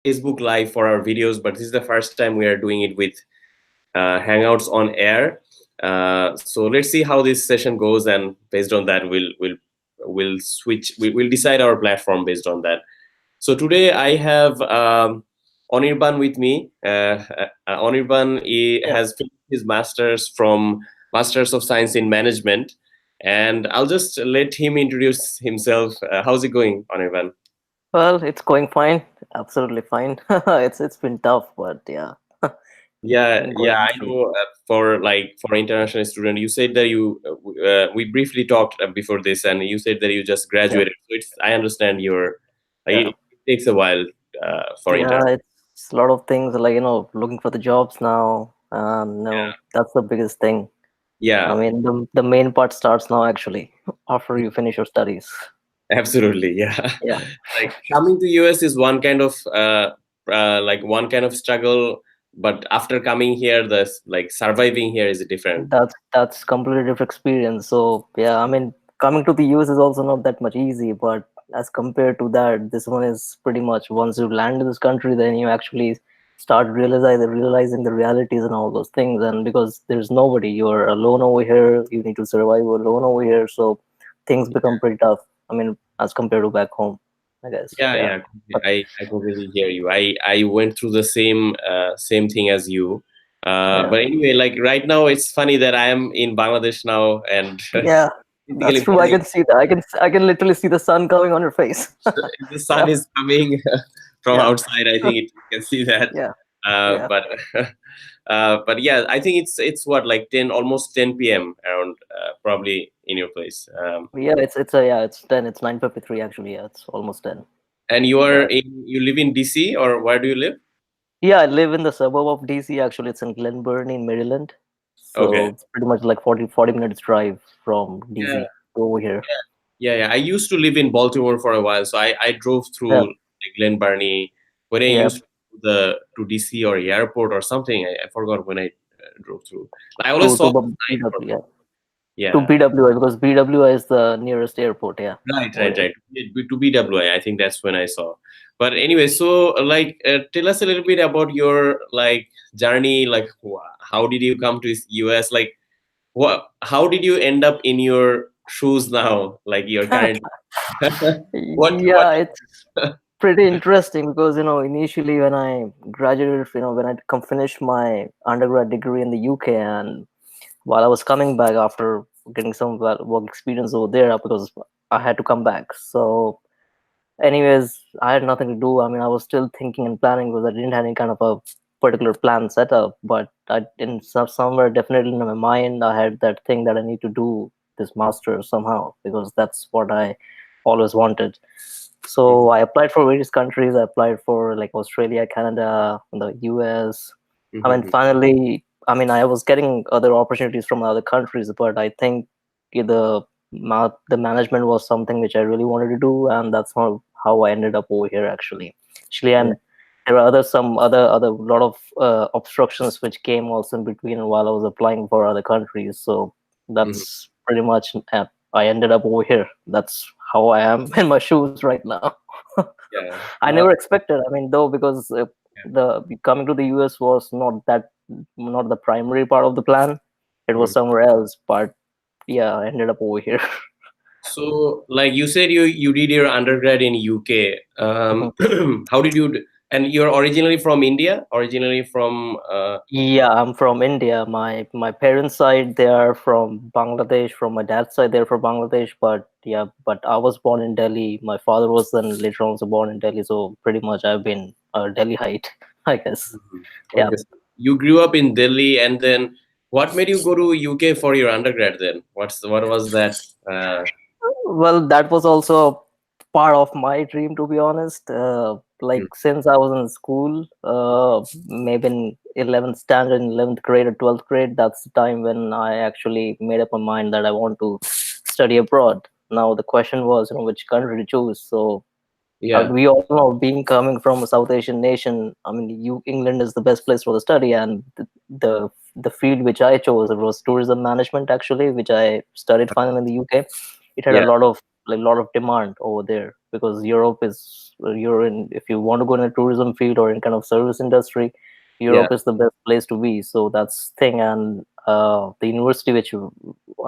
Facebook Live for our videos, but this is the first time we are doing it with Hangouts on air. So let's see how this session goes, and based on that, we'll switch. We'll decide our platform based on that. So today I have Anirban with me. Anirban Yeah. has finished his Masters of Science in Management, and I'll just let him introduce himself. How's it going, Anirban? Well, it's going fine. Absolutely fine. It's been tough, but yeah, Yeah, yeah, going I through. know. For international student, you said that we briefly talked before this, and you said that you just Yeah. graduated. So it's I understand Yeah. it takes a while for Yeah, inter. it's a lot of things like, looking for the jobs now. No, that's the biggest thing. I Yeah, mean, the main part starts now actually after you finish your studies. absolutely. Yeah, Yeah. like coming to US is one kind of struggle, but after coming here, the like surviving here is different. That's completely different experience. So yeah, I mean, coming to the US is also not that much easy, but as compared to that, this one is pretty much once you land in this country, then you actually start realizing the realities and all those things. And because there's nobody, you're alone over here. You need to survive alone over here, so things become pretty tough. I mean, as compared to back home, I guess. Yeah, Yeah. yeah, But I completely hear you. I went through the same thing as you. yeah, But anyway, like right now, it's funny that I am in Bangladesh now, and yeah, that's basically true. I can see that. I can literally see the sun coming on your face. the sun Yeah. is coming from Yeah. outside. I think you can see that. Yeah. Uh, Yeah. but but yeah, I think it's what like 10 almost 10 p.m. around probably in your place. Yeah, it's 10. It's 9:53 actually. Yeah, it's almost 10. And Yeah. you live in DC, or where do you live? Yeah, I live in the suburb of DC actually. It's in Glen Burnie in Maryland. So Okay. it's pretty much like 40 minutes drive from Yeah. DC to over here. Yeah, yeah. I used to live in Baltimore for a while, so I drove Yeah. through like Glen Burnie when I Yeah. used to DC or airport or something. I forgot when I drove through. I To always to saw the sign for BW, yeah. To yeah. BWI because BWI is the nearest airport, yeah. Right, Over right, here. right. To BWI, I think that's when I saw. But anyway, so tell us a little bit about your like journey. Like, how did you come to US? Like, how did you end up in your shoes now? Like your current. What? Yeah, it's pretty interesting because initially when I graduated, when I come finish my undergrad degree in the UK, and while I was coming back after getting some work experience over there because I had to come back. So, anyways, I had nothing to do. I mean, I was still thinking and planning because I didn't have any kind of a particular plan set up. But somewhere definitely in my mind, I had that thing that I need to do this master somehow because that's what I always wanted. So Mhm, I applied for various countries. I applied for like Australia, Canada, the US. I mean, mhm, finally, I mean, I was getting other opportunities from other countries, but I think the the management was something which I really wanted to do, and that's how I ended up over here actually. yeah, And there are some other lot of obstructions which came also in between while I was applying for other countries. So mhm, that's pretty much I ended up over here. That's how I am in my shoes right now. yeah. I never expected. I mean, though, because the coming to the US was not the primary part of the plan. It was Mhm. somewhere else. But yeah, I ended up over here. So, like you said, you did your undergrad in UK. How did you? And you're originally from India. Originally from. Yeah, I'm from India. My parents' side they are from Bangladesh. From my dad's side, they're from Bangladesh. But yeah, but I was born in Delhi. My father was then later on also born in Delhi. So pretty much I've been a Delhiite, I guess. Mhm. Yeah. Okay, so you grew up in Delhi, and then what made you go to UK for your undergrad? Then what was that? Well, that was also part of my dream, to be honest. Like since I was in school, maybe in 11th standard, in 11th grade or 12th grade, that's the time when I actually made up my mind that I want to study abroad. Now the question was, which country to choose. So Yeah, we all know, being coming from a South Asian nation, I mean, England is the best place for the study, and the field which I chose, it was tourism management actually, which I studied finally in the UK. It had a yeah, lot of like a lot of demand over there, because Europe is you're in, if you want to go in a tourism field or in kind of service industry, Yeah. Europe is the best place to be. So that's thing. And the university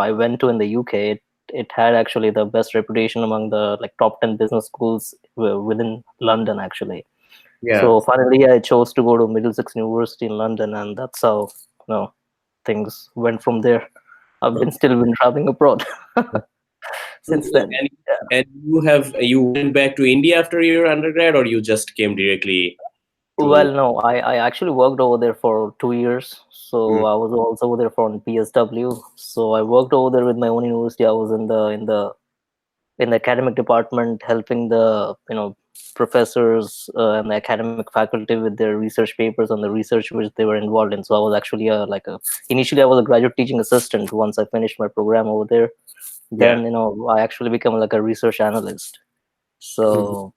I went to in the UK, it had actually the best reputation among the like top 10 business schools within London actually. Yeah. So finally, I chose to go to Middlesex University in London, and that's how things went from there. I've been Okay. still been traveling abroad since then. And you went back to India after your undergrad, or you just came directly to? Well, no, I actually worked over there for 2 years. Mm, So I was also over there for PSW. So I worked over there with my own university. I was in the academic department, helping the professors and the academic faculty with their research papers on the research which they were involved in. So I was actually initially I was a graduate teaching assistant. Once I finished my program over there, yeah. then I actually became like a research analyst. Mhm. So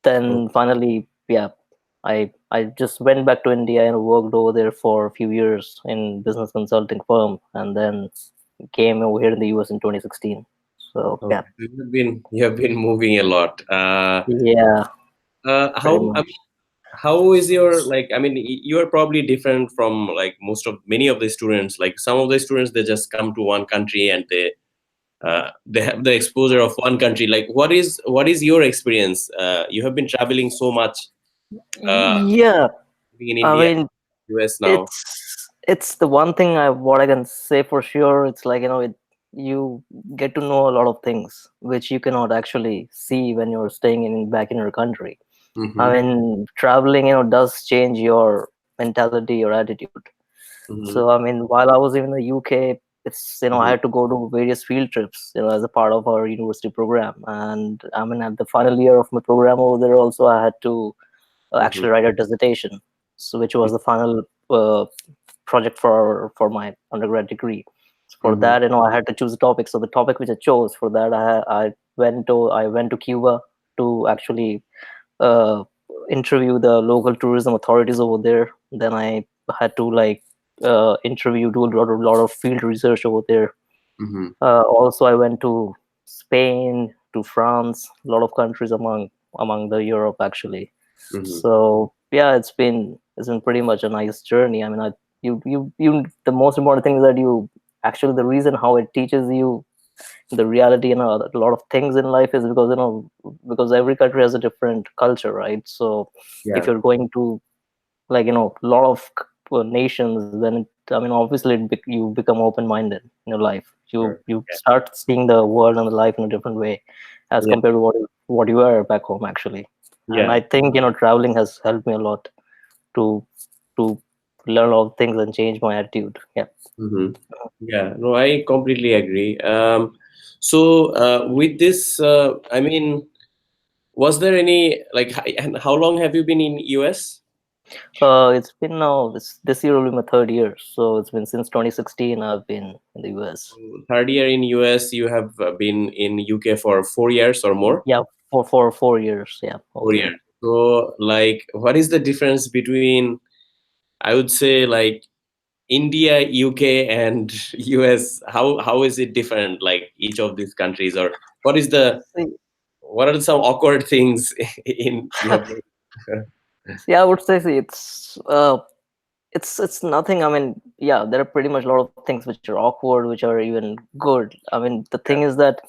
then finally, yeah, I just went back to India and worked over there for a few years in business consulting firm, and then came over here in the US in 2016. So yeah. Okay. You have been moving a lot. Yeah, pretty How I much. mean, how is your like? I mean, you are probably different from like many of the students. Like some of the students, they just come to one country and they have the exposure of one country. Like, what is your experience? You have been traveling so much. Uh, Yeah, Living in I India, mean, US now. it's the one thing what I can say for sure. It's like you get to know a lot of things which you cannot actually see when you're staying in back in your country. I Mm-hmm. mean, traveling, does change your mentality, your attitude. Mm-hmm. So, I mean, while I was in the UK, I Mm-hmm. had to go to various field trips, as a part of our university program. And I mean, at the final year of my program over there, also, I had to Mm-hmm. actually write a dissertation, so which was the final project for my undergrad degree. So for Mm-hmm. that, I had to choose a topic. So the topic which I chose for that, I went to Cuba to actually uh, interview the local tourism authorities over there. Then I had to interview, do a lot of field research over there. Mm-hmm. Also, I went to Spain, to France, a lot of countries among the Europe actually. Mm-hmm. So yeah, it's been pretty much a nice journey. I mean, the most important thing is that the reason how it teaches you the reality, a lot of things in life is because because every country has a different culture, right? So if Yeah. you're going to a lot of nations, then I mean, obviously you become open minded in your life. you Sure. you Yeah. start seeing the world and the life in a different way as Yeah. compared to what you are back home actually. And Yeah. I think traveling has helped me a lot to to learn a lot of things and change my attitude. Yeah. Mm-hmm. Yeah. No, I completely agree. So with this, I mean, was there any like, and how long have you been in US? It's been now this year will be my third year, so it's been since 2016 I've been in the US. Third year in US. You have been in UK for 4 years or more. Yeah, for 4 years, yeah, over 4 years. there. So, like, what is the difference between, I would say, like, India, UK, and US? How is it different? Like each of these countries, or what is the See, what are some awkward things in you have? yeah, I would say, see, it's nothing. I mean, yeah, there are pretty much a lot of things which are awkward, which are even good. I mean, the thing is that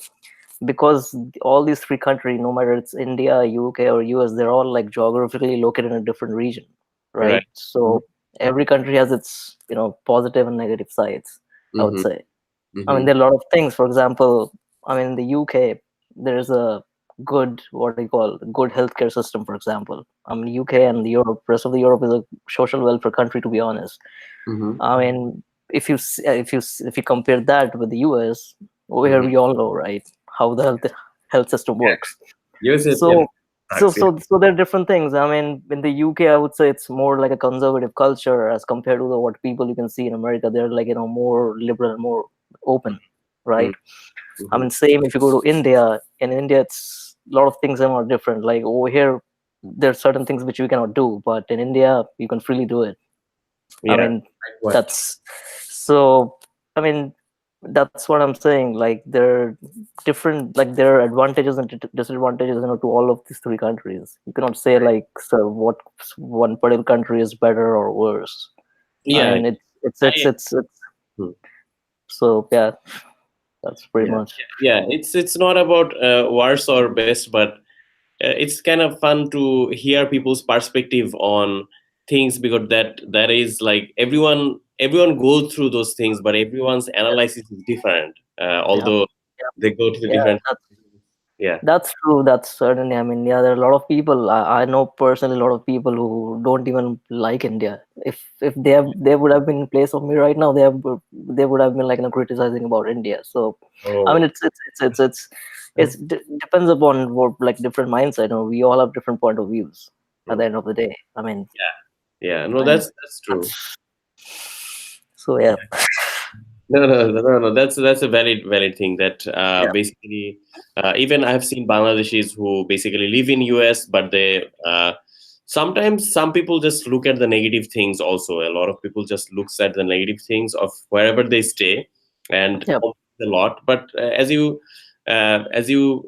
because all these three countries, no matter it's India, UK, or US, they're all like geographically located in a different region, Right. right? So every country has its positive and negative sides, I would Mm-hmm. say. I mean, Mm-hmm. there are a lot of things. For example, I mean, in the UK, there's a good, what do you call, good healthcare system. For example, I mean, UK and the Europe, rest of the Europe is a social welfare country. To be honest, Mm-hmm. I mean, if you compare that with the US, where Mm-hmm. we all know, right, how the health system Yeah. works. US, yeah, So so sucks. Yeah. so so there are different things. I mean, in the UK, I would say it's more like a conservative culture as compared to what people you can see in America. They're like more liberal and more open, right? I Mm-hmm. mean, same if you go to India. In India, it's a lot of things are more different. Like over here, there are certain things which we cannot do, but in India, you can freely do it. I Yeah. mean, Like what? that's so. I mean, that's what I'm saying. Like there are different, like there are advantages and disadvantages, to all of these three countries. You cannot say like so what one particular country is better or worse. I Yeah. mean, I, it's hmm. so yeah, that's pretty Yeah. much. Yeah. It's not about worse or best, but it's kind of fun to hear people's perspective on things, because that is like everyone goes through those things, but everyone's analysis is different. Yeah, Although they go to the yeah, different. Yeah. that's true. That's certainly. I mean, yeah, there are a lot of people. I know personally a lot of people who don't even like India. If they would have been in place of me right now, they would have been like criticizing about India. So, I mean, Oh. depends upon what like different mindset. We all have different point of views. At Hmm. the end of the day, I mean, Yeah. No, and that's true. so yeah, No. That's a valid thing. That yeah, basically, even I have seen Bangladeshis who basically live in US, but they sometimes some people just look at the negative things. Also, a lot of people just looks at the negative things of wherever they stay, and yeah, complains a lot. But as you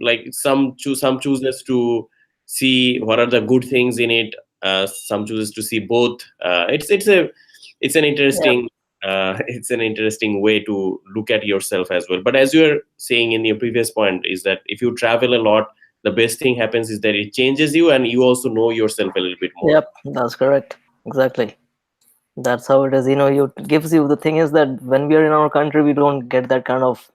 like, some chooses to see what are the good things in it. Some chooses to see both. It's an yeah. interesting it's an interesting way to look at yourself as well. But as you were saying in your previous point, is that if you travel a lot, the best thing happens is that it changes you, and you also know yourself a little bit more. Yep, that's correct. Exactly. That's how it is. You gives you the thing is that when we are in our country, we don't get that kind of,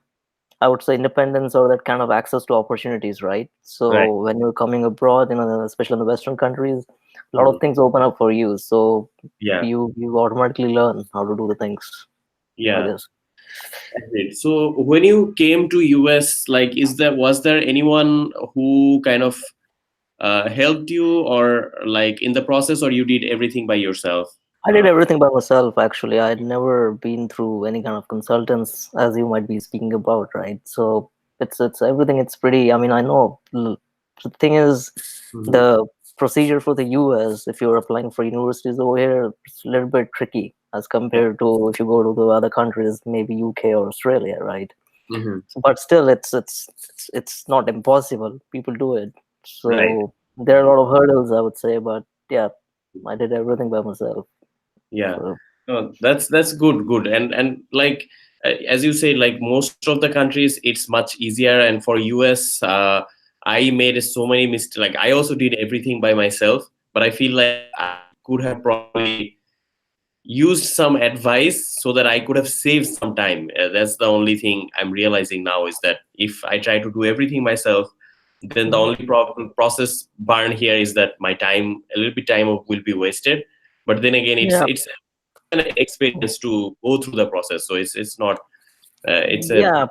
I would say, independence or that kind of access to opportunities, right? Right. So when you're coming abroad, especially in the Western countries, a lot Mhm. of things open up for you. So Yeah. you automatically learn how to do the things, I Yeah. guess. Great. So when you came to US, like, was there anyone who kind of helped you, or like in the process, or you did everything by yourself? I did everything by myself, actually. I'd never been through any kind of consultants, as you might be speaking about, right? So it's everything. It's pretty. I mean, I know. The thing is, Hmm. the procedure for the US, if you're applying for universities over here, it's a little bit tricky as compared to if you go to the other countries, maybe UK or Australia, right? Hmm. But still, it's not impossible. People do it. Right. So there are a lot of hurdles, I would say, but yeah, I did everything by myself. Yeah. So. No, that's good. And like, as you say, like most of the countries, it's much easier. And for US, I made so many mistakes. Like I also did everything by myself, but I feel like I could have probably used some advice so that I could have saved some time. That's the only thing I'm realizing now, is that if I try to do everything myself, then the Mhm. only process burn here is that my time, a little bit time will be wasted. But then again, Yeah, it's an experience to go through the process. So it's not it's a yeah.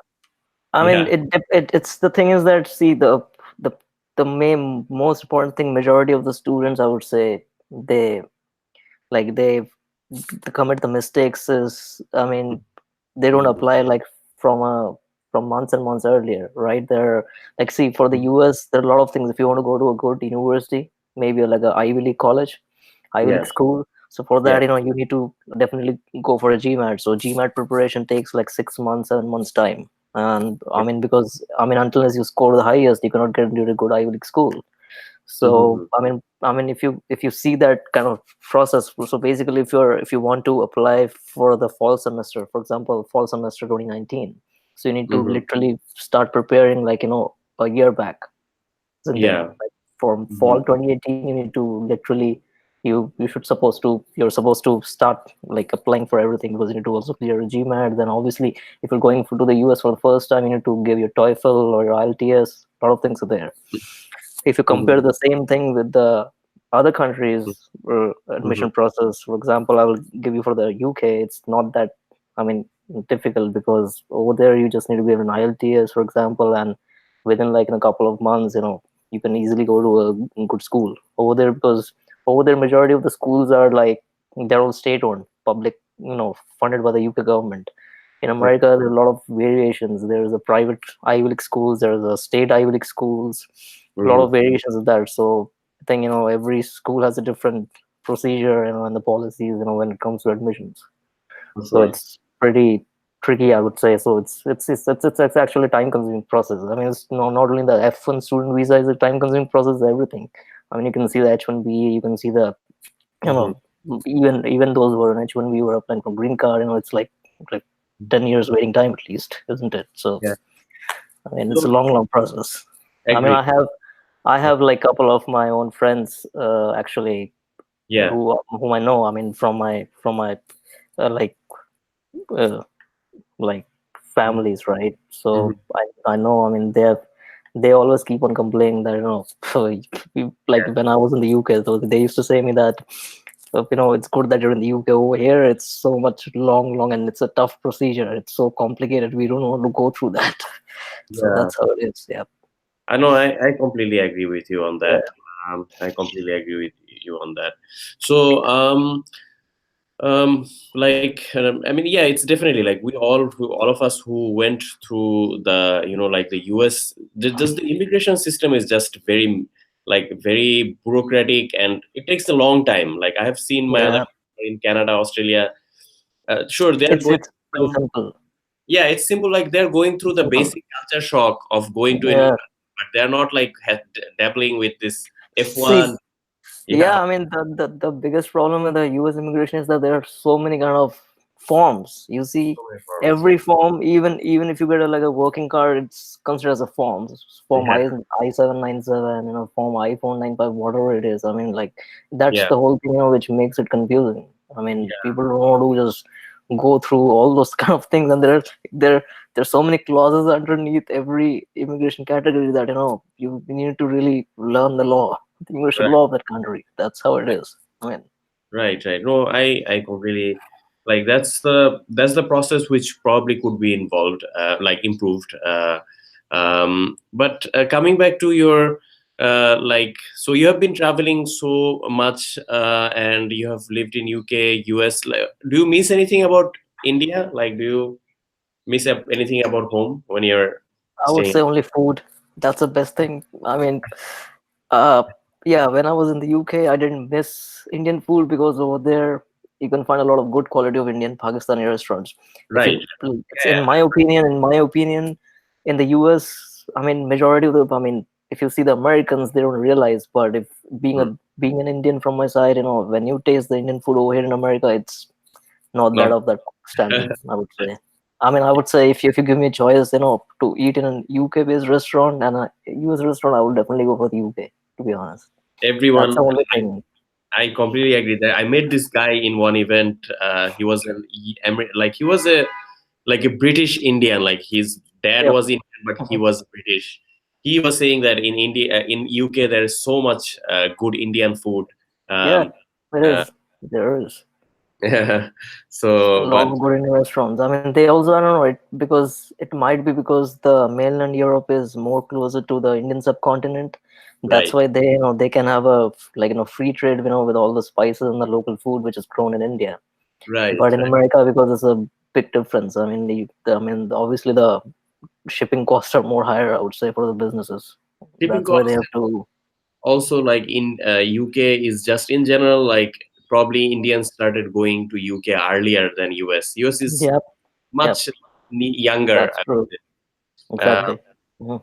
I mean, yeah. it's the thing is that see the the main most important thing. Majority of the students, I would say, they like they commit the mistakes. Is I mean, they don't Mhm. apply like from a from months and months earlier, right? They're like, see, for the Mhm. US, there are a lot of things. If you want to go to a good university, maybe like a Ivy League college, Ivy Yeah. League school. So for Yeah. that, you need to definitely go for a GMAT. So GMAT preparation takes like 6 months, 7 months time. And I Yeah. mean, because I mean, until as you score the highest, you cannot get into a good Ivy League school. So Mhm. I mean, if you see that kind of process, so basically, if you want to apply for the fall semester, for example, fall semester 2019, so you need to Mhm. literally start preparing like a year back, isn't it? Yeah. Like for Mhm. fall 2018, you need to literally you're supposed to start like applying for everything because you need to also clear a GMAT. Then obviously, if you're going to the US for the first time, you need to give your TOEFL or your IELTS. A lot of things are there. If you compare Mhm. the same thing with the other countries Mhm. admission process, for example, I will give you for the UK, it's not that, I mean, difficult, because over there you just need to give an IELTS, for example, and within like in a couple of months, you can easily go to a good school over there, because over there majority of the schools are like they're all state owned, public, funded by the UK government. In America, there are a lot of variations. There's a private Ivy League schools, there's a state Ivy League schools, a lot Mhm. of variations of that. So I think every school has a different procedure, and the policies, when it comes to admissions. So Mhm. it's pretty. tricky, I would say. So it's actually a time-consuming process. I mean, it's not only the F1 student visa is a time-consuming process, everything. I mean, you can see the H1B, you can see the, you Hmm. know, even those who are on H1B were applying for green card, it's like 10 years waiting time at least, isn't it? So, Yeah. I mean, it's a So, long process. I mean, agree. I have like a couple of my own friends, actually, Yeah. whom I know. I mean, from my like uh, like families, right? Hmm. So I know. I mean, they always keep on complaining that like Yeah. when I was in the UK, so they used to say me that it's good that you're in the UK. Over here, it's so much long, and it's a tough procedure. It's so complicated. We don't want to go through that. So Yeah. that's how it is. Yeah. I know. I completely agree with you on Yeah. that. I completely agree with you on that. So, um, I mean, yeah, it's definitely like all of us who went through like the US. Just the immigration system is just very bureaucratic, and it takes a long time. Like I have seen my other Yeah. in Canada, Australia. Sure, they are It's going it's pretty some. simple. Yeah, it's simple. Like they're going through the Simple. basic culture shock of going to a new Yeah. country, but they're not like dabbling with this See, F1. Yeah, yeah, I mean the biggest problem with the US immigration is that there are so many kind of forms. You see, so many forms. every form, even if you get like a working card, it's considered as a form. Form Yeah, I-797, form I-495, whatever it is. I mean, like that's yeah, the whole thing, which makes it confusing. I mean, yeah. people don't want to just go through all those kind of things, and there's so many clauses underneath every immigration category that you need to really learn the law, the immigration Right, law of that country. That's how it is. I mean, right, right. No, I completely like that's the process which probably could be involved, like improved. But coming back to your so you have been traveling so much, and you have lived in UK, US. Like, do you miss anything about India? Like, do you miss anything about home when you're I would staying? say only food. That's the best thing. I mean, uh, yeah, when I was in the UK, I didn't miss Indian food because over there you can find a lot of good quality of Indian Pakistani restaurants. If Right. you, it's Yeah. in my opinion, in the US, I mean, majority of the, I mean, if you see the Americans, they don't realize. But if Hmm. being an Indian from my side, when you taste the Indian food over here in America, it's not that Not. of that standard, I would say. I mean, I would say if you give me a choice, to eat in a UK based restaurant and a US restaurant, I would definitely go for the UK, to be honest. That's Everyone. the only thing. I completely agree that I met this guy in one event. He was like he was a British Indian. Like his dad Yep. was Indian, but he Mhm. was British. He was saying that in India, in UK, there is so much good Indian food. Yeah, Um, it uh, is. There is a so, lot but of good Indian restaurants. I mean, they also, I don't know, because it might be because the mainland Europe is more closer to the Indian subcontinent. That's right, why they can have a free trade, with all the spices and the local food which is grown in India. right, But in right. America, because it's a big difference. I mean, obviously the shipping costs are more higher, I would say, for the businesses. Shipping That's why they costs have to. also like in UK is just in general like probably Indians started going to UK earlier than US. US is Yep, yep, much younger. that's true. Uh, Exactly. Mhm.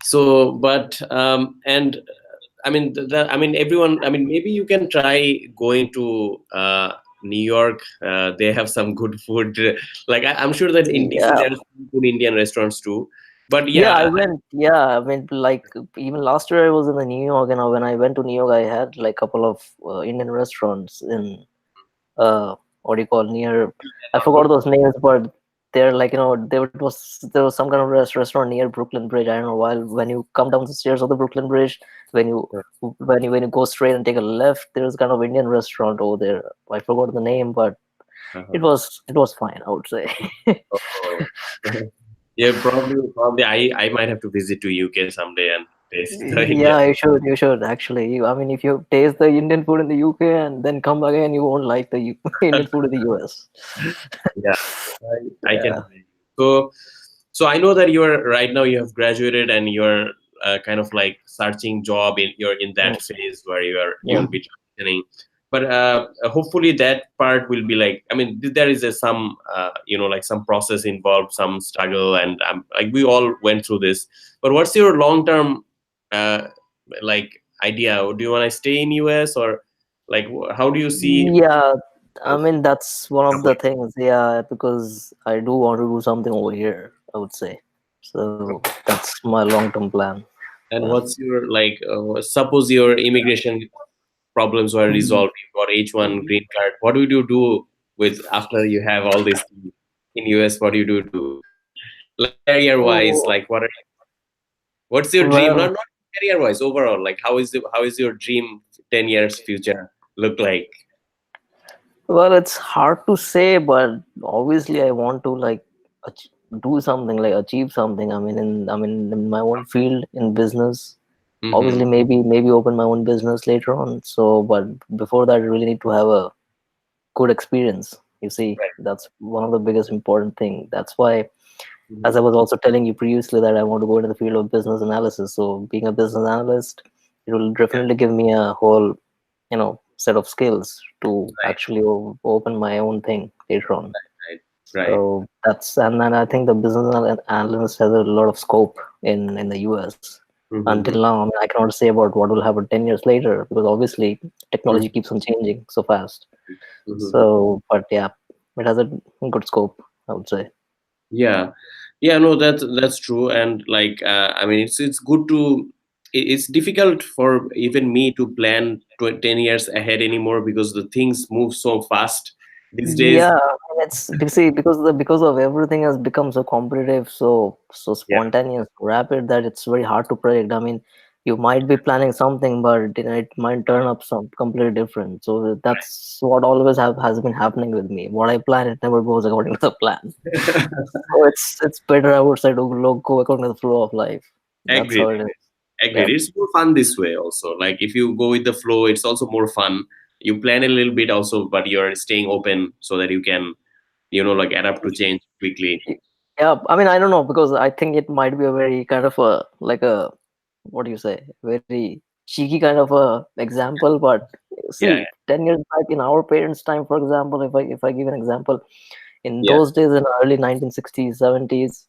so, but and I mean, I mean, everyone. I mean, maybe you can try going to New York. They have some good food. Like I'm sure that in DC Yeah, there's good Indian restaurants too. But yeah, I yeah, went. Yeah, I mean, like even last year I was in the New York, and when I went to New York, I had like a couple of Indian restaurants in what do you call, near, I forgot those names, but they're like, there was some kind of restaurant near Brooklyn Bridge. I don't know, while when you come down the stairs of the Brooklyn Bridge, when you when you go straight and take a left, there's kind of Indian restaurant over there. I forgot the name, but it uh-huh. was it was fine, I would say. Oh. Yeah, probably I might have to visit to UK someday and taste the Indian. Yeah, you should actually. I mean, if you taste the Indian food in the UK and then come again, you won't like the Indian food in the US. Yeah, I can Yeah. imagine. So, so I know that you're right now you have graduated and you're kind of like searching job in you're in Mm, that phase where you'll yeah. be transitioning. but hopefully that part will be like, I mean, there is some like some process involved, some struggle, and like we all went through this. But what's your long term uh, like idea? Do you want to stay in US, or like how do you see Yeah, I uh, mean that's one of the things. Yeah, because I do want to do something over here, I would say. So that's my long-term plan. and Yeah. what's your like suppose your immigration problems were resolved, you got H1 green card, what would you do with after you have all this in US? What do you do like career wise? Oh, Like what's your dream? well, Not career wise, overall. Like how is your dream 10 years future look like? well, it's hard to say, but obviously I want to like ach- do something, like achieve something. In my own field in business. Mm-hmm. Obviously, maybe open my own business later on. So, but before that, I really need to have a good experience. You see, Right. that's one of the biggest important thing. That's why, as Mm-hmm. I was also telling you previously, that I want to go into the field of business analysis. So being a business analyst, it will Yeah. definitely give me a whole, set of skills to Right. actually open my own thing later on. Right. Right. So and then I think the business analyst has a lot of scope in the US. Until Mm-hmm. now, I mean, I cannot say about what will happen 10 years later because obviously Mm-hmm. technology keeps on changing so fast. Mm-hmm. So, but yeah, it has a good scope, I would say. Yeah, yeah, no, that's true, and like I mean, it's good to. It's difficult for even me to plan 10 years ahead anymore because the things move so fast these days. Yeah, and it's because of everything has become so competitive, so Yeah, spontaneous, rapid that it's very hard to predict. I mean, you might be planning something, but it might turn up some completely different. So that's what always has been happening with me. What I plan, it never goes according to the plan. So it's better, I would say, to go according to the flow of life. That's agreed, how it is. agreed. Yeah. It's more fun this way also. Like if you go with the flow, it's also more fun. You plan a little bit also, but you're staying open so that you can, like adapt to change quickly. Yeah, I mean, I don't know because I think it might be a very kind of a like a what do you say, very cheeky kind of a example. But Yeah, see, 10 years back in our parents' time, for example, if I give an example, in yeah, those days in the early 1960s, 70s,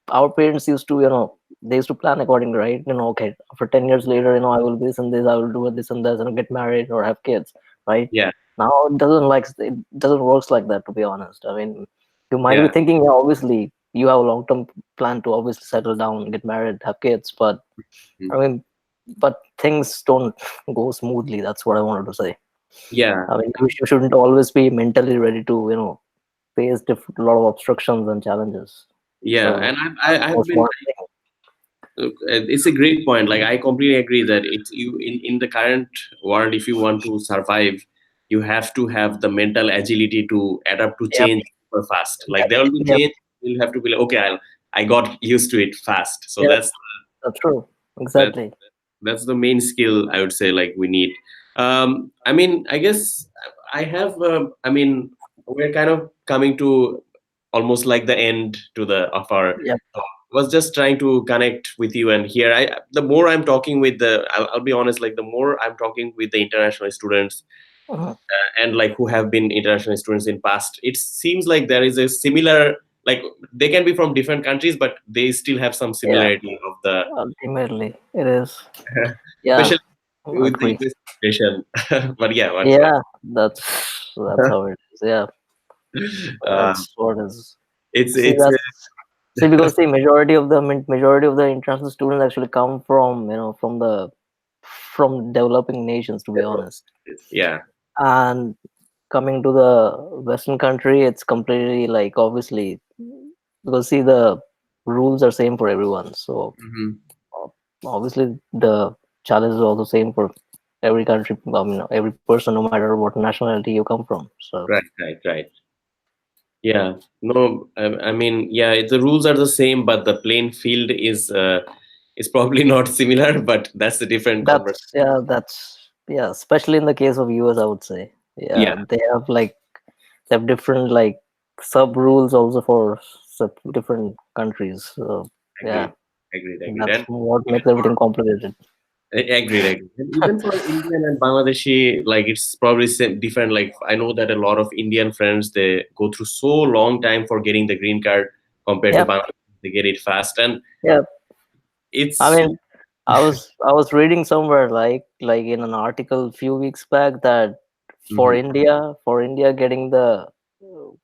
our parents used to, they used to plan accordingly, right? Okay, for 10 years later, I will be this and this, I will do this and this, and get married or have kids, right? yeah, Now it doesn't works like that, to be honest. I mean, you might be yeah. thinking, yeah, obviously you have a long-term plan to obviously settle down, get married, have kids, but Mm. I mean, but things don't go smoothly. That's what I wanted to say. Yeah, I mean, you shouldn't always be mentally ready to, face a lot of obstructions and challenges. yeah, So and that's the I've most been. important thing. Look, it's a great point. Like I completely agree that it's you in the current world. If you want to survive, you have to have the mental agility to adapt to Yep. change super fast. Like there will be Yep. change. You'll have to be like, okay, I got used to it fast. So Yep. That's true. that Exactly. that's the main skill I would say. Like we need. I mean, I guess I have. I mean, we're kind of coming to almost like the end to the of our Yep. was just trying to connect with you and here the more I'm talking with I'll be honest, like the more I'm talking with the international students Mhm. and like who have been international students in past, it seems like there is a similar, like they can be from different countries but they still have some Yeah. similarity of the Ultimately, it is. Yeah. especially with the Agree. US situation. But yeah, what Yeah. That's how it is. Yeah. uh, That's what is. See, it's that's see because the majority of the international students actually come from from developing nations, to be honest. yeah, And coming to the Western country, it's completely like obviously because see the rules are same for everyone. So hmm, uh, obviously the challenge is also same for every country. I mean, every person, no matter what nationality you come from. So right, right, right. Yeah, no, I mean, yeah, the rules are the same, but the playing field is probably not similar, but that's a different conversation. that's especially in the case of US, I would say. Yeah, Yeah, they have different like sub rules also for different countries. So yeah, agreed, agreed, agreed. that's And what even makes everything complicated. Agreed, agreed. And even for Indian and Bangladeshi, like it's probably different. Like I know that a lot of Indian friends they go through so long time for getting the green card compared to Yeah, Bangladesh. They get it fast, and yeah. I it's mean, I was reading somewhere like in an article a few weeks back that Mhm. For India getting the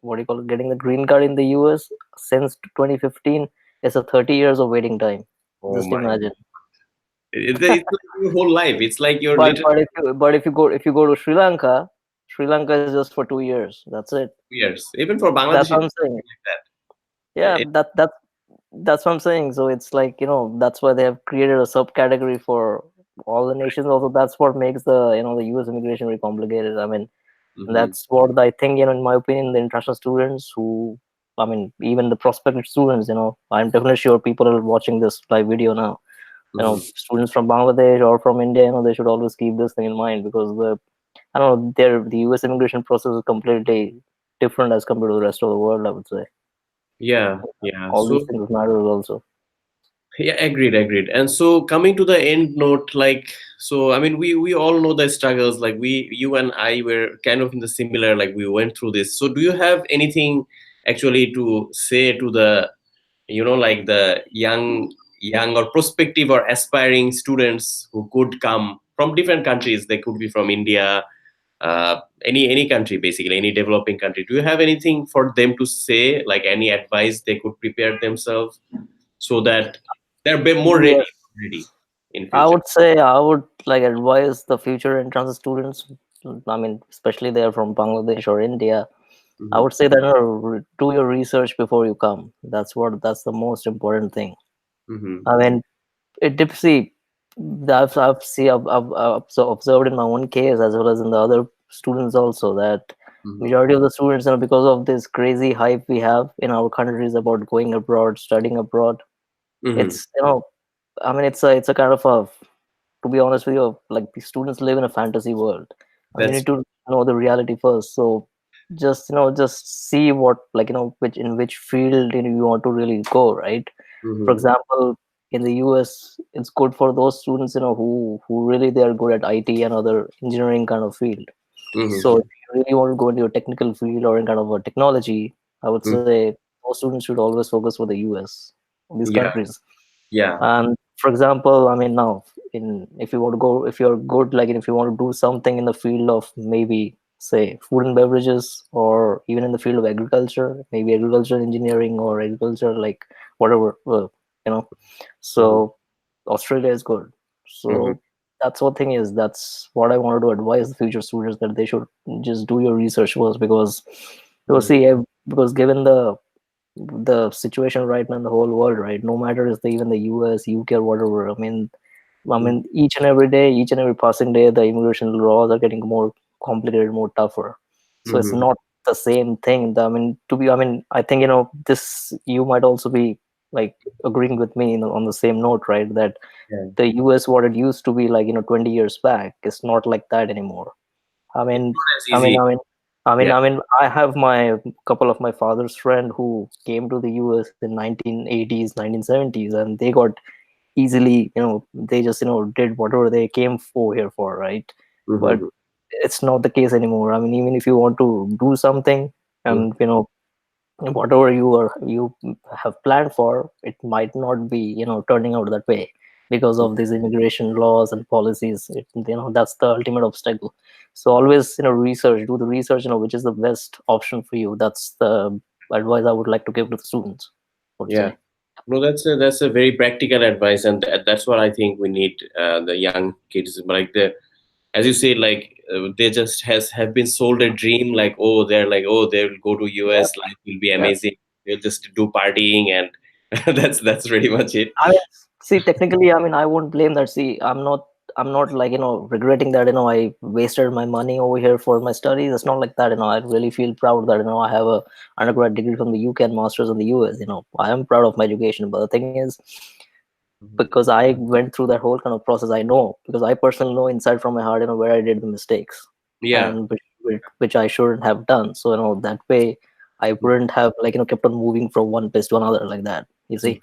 what do you call it, getting the green card in the US since 2015 is a 30 years of waiting time. Oh Just my, imagine. it's like your whole life. It's like you're But literally but if you go to Sri Lanka is just for 2 years. That's it. 2 years. Even for That's Bangladeshi, what it's I'm saying. like that. Yeah, that's what I'm saying. So it's like, that's why they have created a subcategory for all the nations. Also, that's what makes the US immigration very complicated. I mean, Hmm. that's what I think, in my opinion, the international students who, I mean, even the prospective students, I'm definitely sure people are watching this live video now. Hmm. Students from Bangladesh or from India, they should always keep this thing in mind because I don't know, the US immigration process is completely different as compared to the rest of the world, I would say. Yeah, yeah. All these So things matter also. yeah, agreed, agreed. And so coming to the end note, like, so I mean, we all know the struggles. Like you and I were kind of in the similar. Like we went through this. So do you have anything actually to say to the, like the young or prospective or aspiring students who could come from different countries? They could be from India, any country, basically any developing country. Do you have anything for them to say? Like any advice they could prepare themselves so that they're a bit more Yes, ready in I future. would say I would like advise the future entrance students. I mean, especially they are from Bangladesh or India. I Hmm. would say that do your research before you come. That's the most important thing. Hmm. I mean, it see, I've observed in my own case as well as in the other students also that Hmm. majority of the students, because of this crazy hype we have in our countries about going abroad, studying abroad, Hmm. it's I mean, it's a kind of a, to be honest with you, like the students live in a fantasy world. I mean, you That's. need to know the reality first. So just see what, like, which field you want to really go, right? For Hmm. example, in the US, it's good for those students, who really they are good at IT and other engineering kind of field. So Hmm. if you really want to go into a technical field or in kind of a technology, I would say those students should always focus for the US, these Yeah, countries. yeah. And for example, I mean, now in if you want to go, if you're good, like, if you want to do something in the field of maybe say food and beverages, or even in the field of agriculture, maybe agriculture engineering or agriculture, like whatever, you know. Hmm. So Australia is good. Hmm. So that's what thing is. That's what I wanted to advise the future students, that they should just do your research first, because you'll Hmm. see, because given the situation right now in the whole world, right? No matter is even the US, UK, or whatever. I mean, each and every day, each and every passing day, the immigration laws are getting more complicated, more tougher. So it's Hmm. not the same thing. I mean, I think this. You might also be like agreeing with me, on the same note, right? That Yeah. the US, what it used to be like, 20 years back, is not like that anymore. I It's mean, not as I mean, easy. I mean, I mean, Yeah. I mean, I have my couple of my father's friend who came to the US in 1980s, 1970s, and they got easily, they just, did whatever they came for here for, right? But Hmm. it's not the case anymore. I mean, even if you want to do something, and whatever you have planned for, it might not be, turning out that way because of these immigration laws and policies. That's the ultimate obstacle. So always, research, do the research, which is the best option for you. That's the advice I would like to give to the students, I would Yeah. say. No, that's a very practical advice, and that's what I think we need the young kids. Like as you said, like they just have been sold a dream. Like they're like they'll go to Yeah, US, life will be yeah. amazing. They'll just do partying, and that's pretty much it. I mean, see, technically, I mean, I won't blame that. See, I'm not like, regretting that, I wasted my money over here for my studies. It's not like that, I really feel proud that, I have a undergrad degree from the UK and masters in the US. I am proud of my education. But the thing is, Mhm. because I went through that whole kind of process, I know, because I personally know inside from my heart, where I did the mistakes, Yeah. and which I shouldn't have done. So, that way I wouldn't have, like, kept on moving from one place to another like that. You see?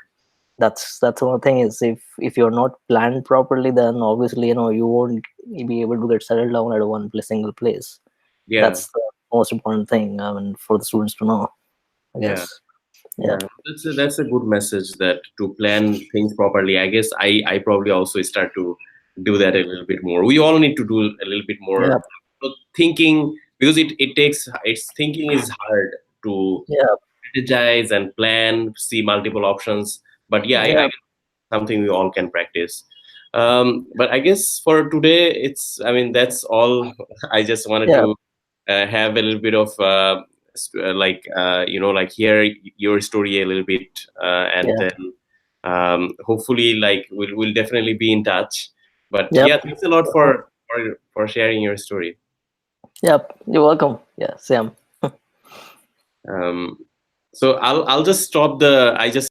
that's one thing is if you're not planned properly, then obviously you won't be able to get settled down at one single place. Yeah. That's the most important thing, I mean, for the students to know, I Yeah. guess. Yeah. That's a good message, that to plan things properly. I guess I probably also start to do that a little bit more. We all need to do a little bit more Yeah. thinking, because it's thinking is hard to Yeah. strategize and plan, see multiple options. But yeah, I Yeah. guess something we all can practice. But I guess for today, I mean, that's all. I just wanted Yeah. to have a little bit of like hear your story a little bit, and Yeah. then hopefully like we'll definitely be in touch. But Yep. yeah, thanks a lot for sharing your story. Yep. You're welcome. Yeah. Sam. So I'll just stop the I just